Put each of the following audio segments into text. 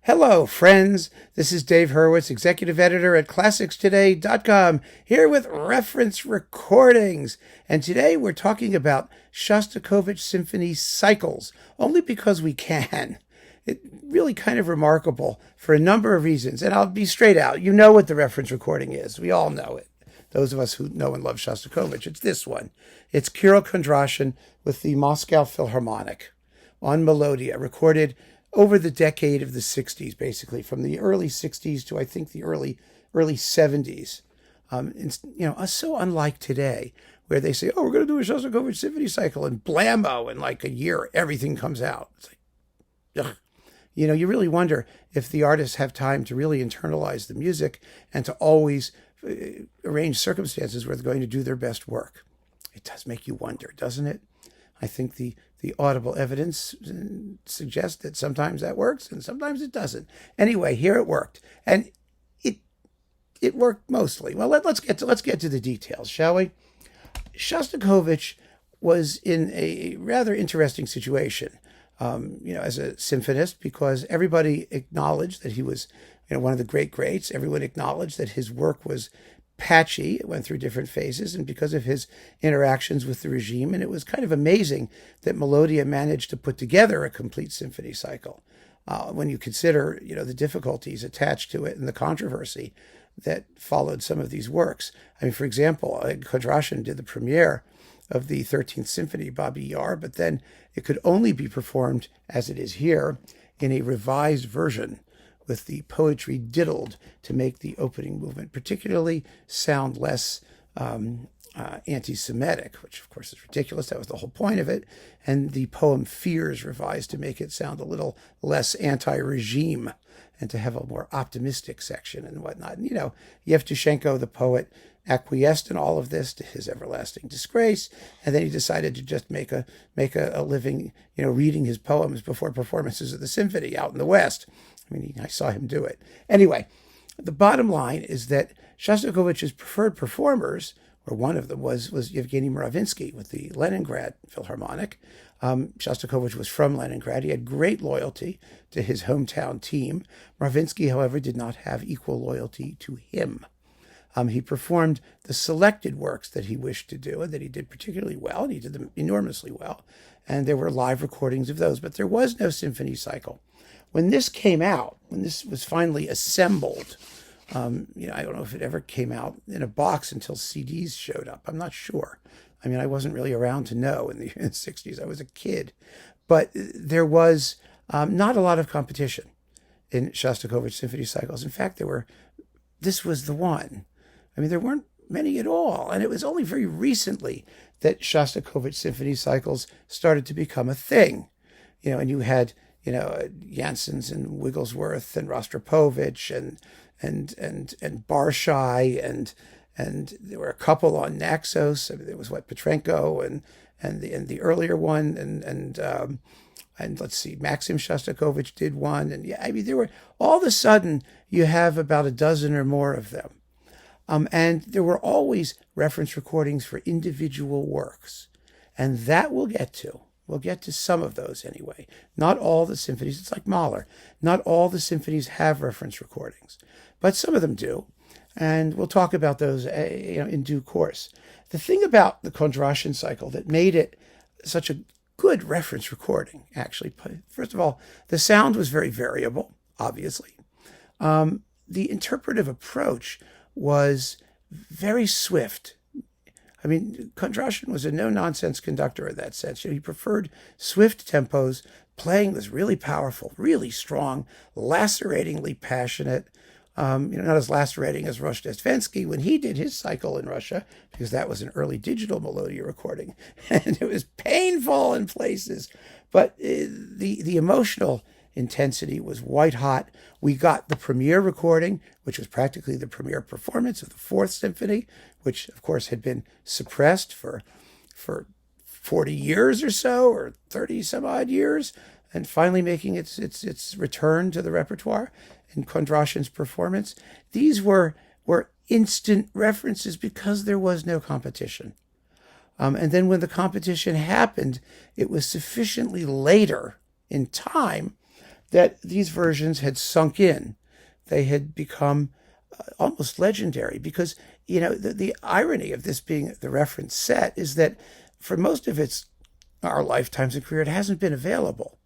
Hello, friends. This is Dave Hurwitz, executive editor at ClassicsToday.com, here with reference recordings. And today we're talking about Shostakovich Symphony cycles, only because we can. It's really kind of remarkable for a number of reasons. And I'll be straight out. You know what the reference recording is. We all know it. Those of us who know and love Shostakovich, it's this one. It's Kirill Kondrashin with the Moscow Philharmonic on Melodiya, recorded over the decade of the 60s, basically, from the early 60s to, I think, the early 70s. So unlike today, where they say, oh, we're going to do a Shostakovich symphony cycle, and blammo, in like a year, everything comes out. It's like, ugh. You really wonder if the artists have time to really internalize the music and to always arrange circumstances where they're going to do their best work. It does make you wonder, doesn't it? I think the audible evidence suggests that sometimes that works and sometimes it doesn't. Anyway, here it worked, and it worked mostly. Well, let's get to the details, shall we? Shostakovich was in a rather interesting situation, as a symphonist, because everybody acknowledged that he was, one of the great greats. Everyone acknowledged that his work was patchy. It went through different phases, and because of his interactions with the regime. And it was kind of amazing that Melodiya managed to put together a complete symphony cycle when you consider, the difficulties attached to it and the controversy that followed some of these works. I mean, for example, Kondrashin did the premiere of the 13th Symphony, Babi Yar, but then it could only be performed, as it is here, in a revised version, with the poetry diddled to make the opening movement particularly sound less anti-Semitic, which of course is ridiculous. That was the whole point of it. And the poem Fears revised to make it sound a little less anti-regime and to have a more optimistic section and whatnot. And, Yevtushenko, the poet, acquiesced in all of this to his everlasting disgrace, and then he decided to just make a living, reading his poems before performances of the symphony out in the West. I saw him do it. Anyway, the bottom line is that Shostakovich's preferred performers, or one of them, was Yevgeny Mravinsky with the Leningrad Philharmonic. Shostakovich was from Leningrad. He had great loyalty to his hometown team. Mravinsky, however, did not have equal loyalty to him. He performed the selected works that he wished to do and that he did particularly well, and he did them enormously well. And there were live recordings of those, but there was no symphony cycle. When this came out, when this was finally assembled, I don't know if it ever came out in a box until CDs showed up. I'm not sure. I wasn't really around to know in the 60s. I was a kid. But there was not a lot of competition in Shostakovich symphony cycles. In fact, this was the one. There weren't many at all. And it was only very recently that Shostakovich symphony cycles started to become a thing. And you had Janssens and Wigglesworth and Rostropovich and Barshai and there were a couple on Naxos. There was Petrenko and the earlier one and let's see, Maxim Shostakovich did one, and there were, all of a sudden you have about a dozen or more of them, and there were always reference recordings for individual works, and that we'll get to. We'll get to some of those anyway. Not all the symphonies, it's like Mahler. Not all the symphonies have reference recordings, but some of them do. And we'll talk about those in due course. The thing about the Kondrashin cycle that made it such a good reference recording, actually, first of all, the sound was very variable, obviously. The interpretive approach was very swift. Kondrashin was a no-nonsense conductor in that sense. He preferred swift tempos. Playing was really powerful, really strong, laceratingly passionate. Not as lacerating as Rozhdestvensky when he did his cycle in Russia, because that was an early digital Melodiya recording, and it was painful in places. But the emotional intensity was white hot. We got the premiere recording, which was practically the premiere performance of the Fourth Symphony, which of course had been suppressed for 40 years or so, or 30 some odd years, and finally making its return to the repertoire in Kondrashin's performance. These were instant references because there was no competition. And then when the competition happened, it was sufficiently later in time that these versions had sunk in. They had become almost legendary because, the irony of this being the reference set is that for most of our lifetimes and career, it hasn't been available.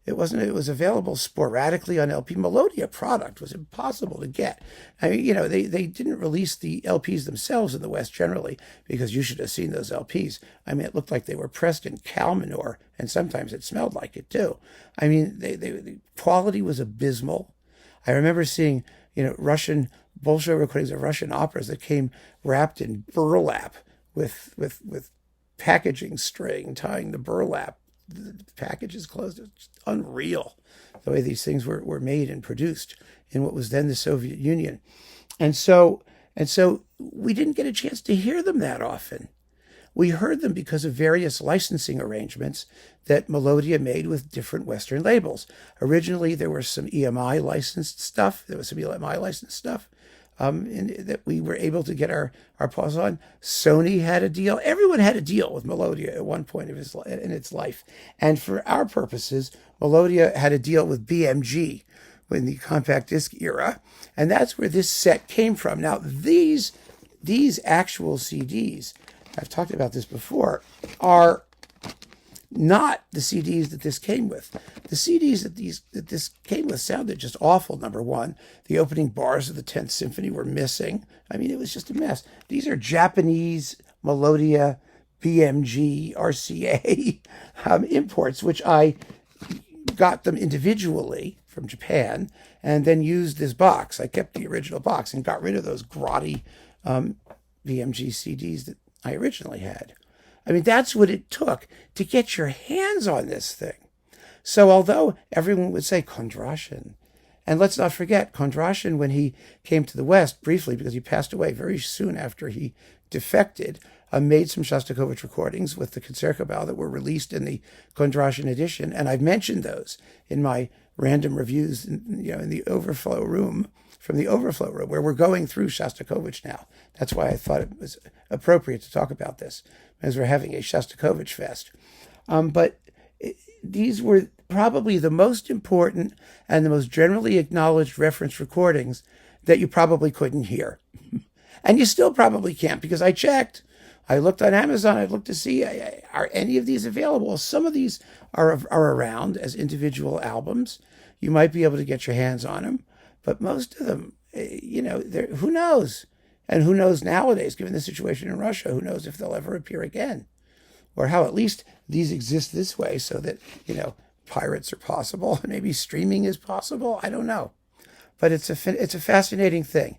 It was available sporadically on LP. Melodiya product was impossible to get. I mean, they didn't release the LPs themselves in the West generally because you should have seen those LPs. I mean, it looked like they were pressed in cow manure, and sometimes it smelled like it too. I mean, the quality was abysmal. I remember seeing, Russian Bolshoi recordings of Russian operas that came wrapped in burlap with packaging string tying the burlap. The packages closed. It's unreal the way these things were made and produced in what was then the Soviet Union. And so we didn't get a chance to hear them that often. We heard them because of various licensing arrangements that Melodiya made with different Western labels. Originally, there was some EMI licensed stuff. That we were able to get our paws on. Sony had a deal. Everyone had a deal with Melodiya at one point in its life. And for our purposes, Melodiya had a deal with BMG in the compact disc era. And that's where this set came from. Now, these actual CDs, I've talked about this before, are not the CDs that this came with. The CDs that this came with sounded just awful, number one. The opening bars of the 10th Symphony were missing. I mean, it was just a mess. These are Japanese Melodiya, BMG, RCA imports, which I got them individually from Japan and then used this box. I kept the original box and got rid of those grotty BMG CDs that I originally had. I mean, that's what it took to get your hands on this thing. So although everyone would say Kondrashin, and let's not forget, Kondrashin, when he came to the West briefly, because he passed away very soon after he defected, made some Shostakovich recordings with the Concertgebouw that were released in the Kondrashin edition. And I've mentioned those in my random reviews, in the overflow room, from the overflow room, where we're going through Shostakovich now. That's why I thought it was appropriate to talk about this, as we're having a Shostakovich fest. But these were probably the most important and the most generally acknowledged reference recordings that you probably couldn't hear. And you still probably can't, because I checked. I looked on Amazon. I looked to see, are any of these available? Some of these are around as individual albums. You might be able to get your hands on them. But most of them, who knows? And who knows nowadays, given the situation in Russia, who knows if they'll ever appear again? Or how at least these exist this way so that, pirates are possible. Maybe streaming is possible. I don't know. But it's a fascinating thing.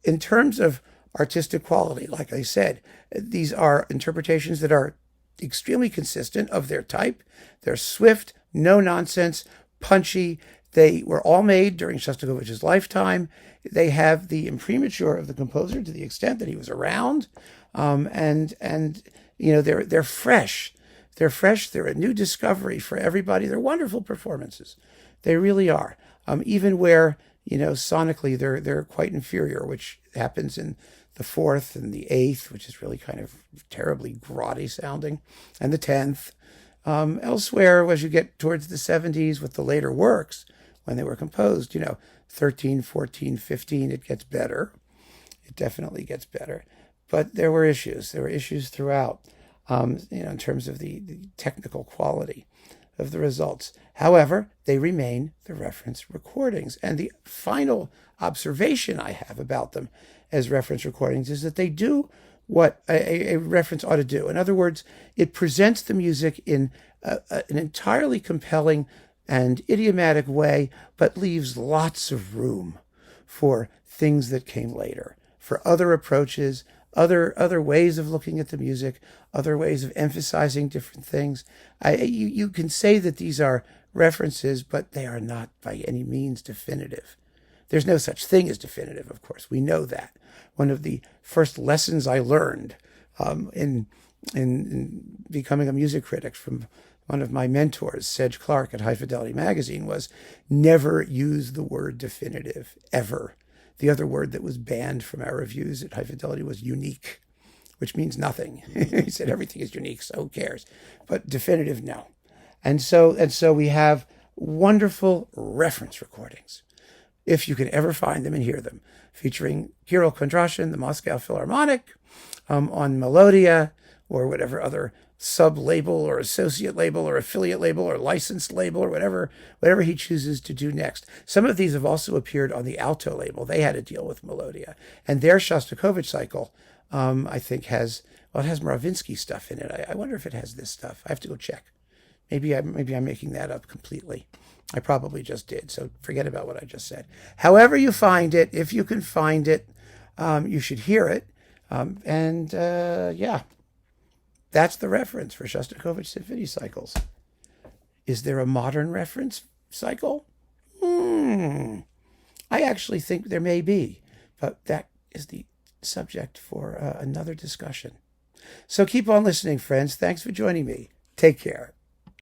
In terms of artistic quality, like I said, these are interpretations that are extremely consistent of their type. They're swift, no nonsense, punchy. They were all made during Shostakovich's lifetime. They have the imprimatur of the composer to the extent that he was around, and they're fresh. They're fresh. They're a new discovery for everybody. They're wonderful performances. They really are. Even where sonically they're quite inferior, which happens in the 4th and the 8th, which is really kind of terribly grotty sounding, and the 10th. Elsewhere, as you get towards the 70s with the later works, when they were composed, 13, 14, 15, it gets better. It definitely gets better. But there were issues. There were issues throughout, in terms of the technical quality of the results. However, they remain the reference recordings. And the final observation I have about them as reference recordings is that they do what a reference ought to do. In other words, it presents the music in an entirely compelling and idiomatic way, but leaves lots of room for things that came later, for other approaches, other ways of looking at the music, other ways of emphasizing different things. You can say that these are references, but they are not by any means definitive. There's no such thing as definitive, of course. We know that. One of the first lessons I learned in becoming a music critic from one of my mentors, Sedge Clark at High Fidelity Magazine, was never use the word definitive, ever. The other word that was banned from our reviews at High Fidelity was unique, which means nothing. He said everything is unique, so who cares? But definitive, no. And so we have wonderful reference recordings, if you can ever find them and hear them, featuring Kirill Kondrashin, the Moscow Philharmonic, on Melodiya or whatever other sub-label or associate label or affiliate label or licensed label or whatever he chooses to do next. Some of these have also appeared on the Alto label. They had to deal with Melodiya. And their Shostakovich cycle, I think, has Mravinsky stuff in it. I wonder if it has this stuff. I have to go check. Maybe I'm making that up completely. I probably just did, so forget about what I just said. However you find it, if you can find it, you should hear it. Yeah, that's the reference for Shostakovich symphony cycles. Is there a modern reference cycle? I actually think there may be, but that is the subject for another discussion. So keep on listening, friends. Thanks for joining me. Take care.